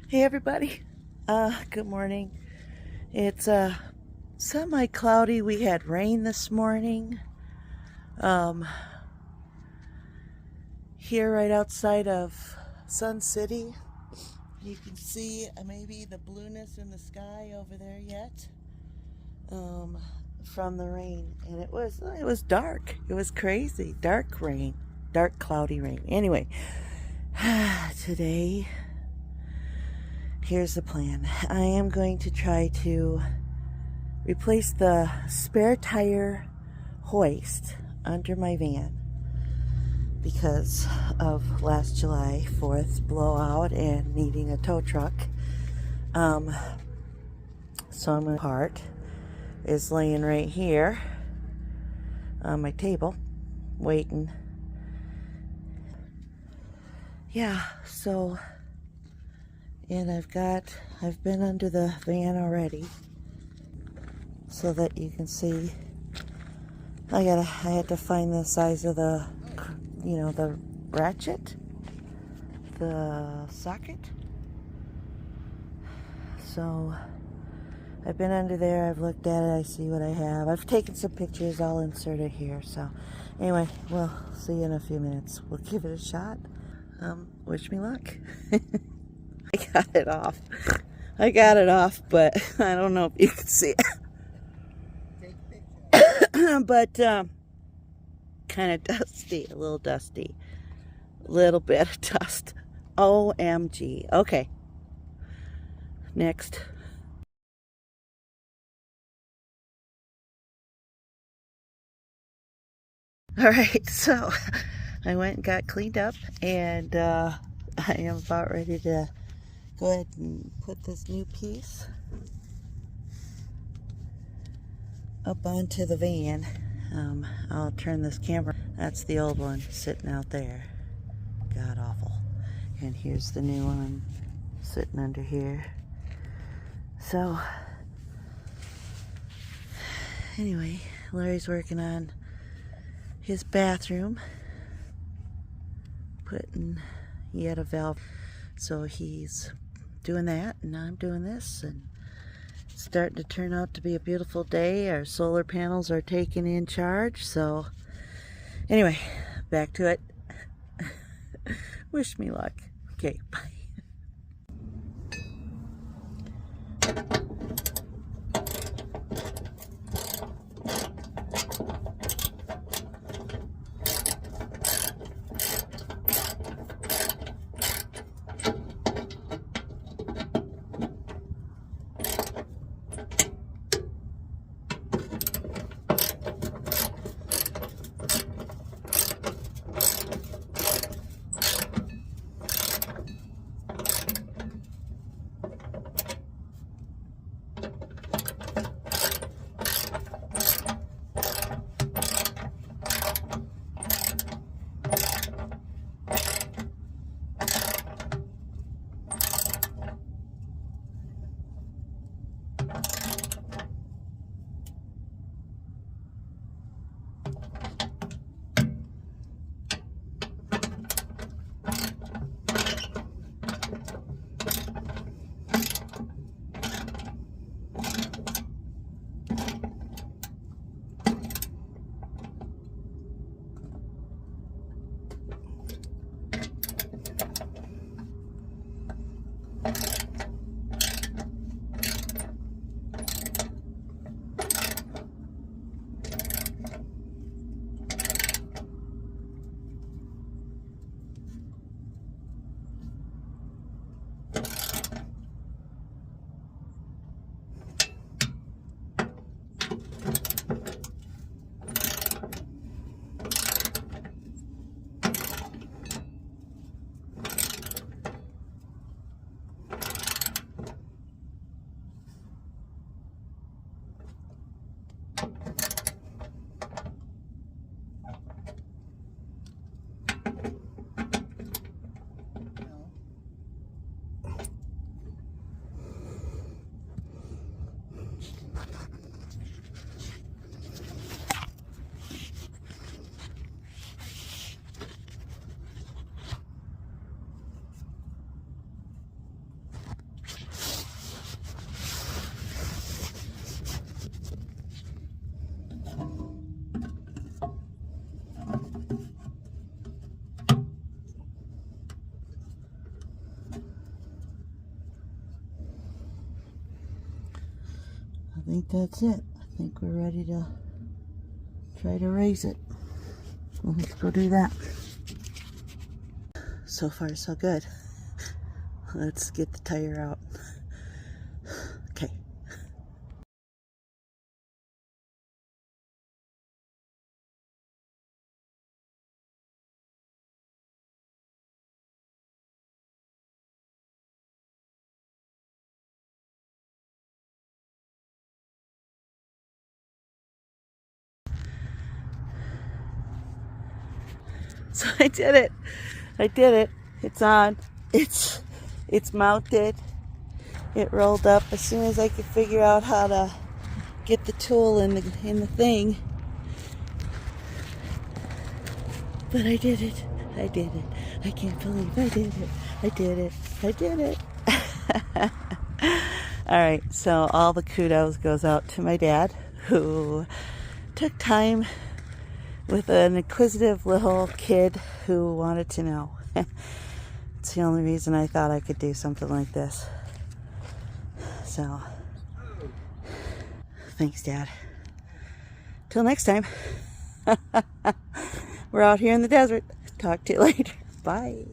Hey everybody. Good morning. It's semi-cloudy. We had rain this morning. Um, Here right outside of Sun City. You can see maybe the blueness in the sky over there yet. From the rain, and it was dark. It was crazy. Dark rain. Dark cloudy rain. Anyway, today here's the plan. I am going to try to replace the spare tire hoist under my van because of last July 4th blowout and needing a tow truck. So I'm going to part is laying right here on my table waiting. Yeah, so and I've been under the van already so that you can see. I had to find the size of the the ratchet, the socket. So I've been under there, I've looked at it, I see what I have. I've taken some pictures, I'll insert it here. So anyway, we'll see you in a few minutes. We'll give it a shot. Wish me luck. I got it off. But I don't know if you can see it. But kind of dusty, a little dusty. Little bit of dust. OMG. Okay. Next. All right, so I went and got cleaned up, and I am about ready to go ahead and put this new piece up onto the van. I'll turn this camera. That's the old one sitting out there. God awful. And here's the new one sitting under here. So anyway, Larry's working on his bathroom, he had a valve, so he's doing that, and I'm doing this, and it's starting to turn out to be a beautiful day. Our solar panels are taking in charge. So anyway, back to it. Wish me luck. Okay, bye. think that's it. I think we're ready to try to raise it. So let's go do that. So far, so good. Let's get the tire out. Okay. So I did it. I did it. It's on. It's mounted. It rolled up as soon as I could figure out how to get the tool in the thing. But I did it. I did it. I can't believe I did it. I did it. I did it. All right, so all the kudos goes out to my dad, who took time with an inquisitive little kid who wanted to know. It's the only reason I thought I could do something like this. So, thanks, Dad. Till next time. We're out here in the desert. Talk to you later. Bye.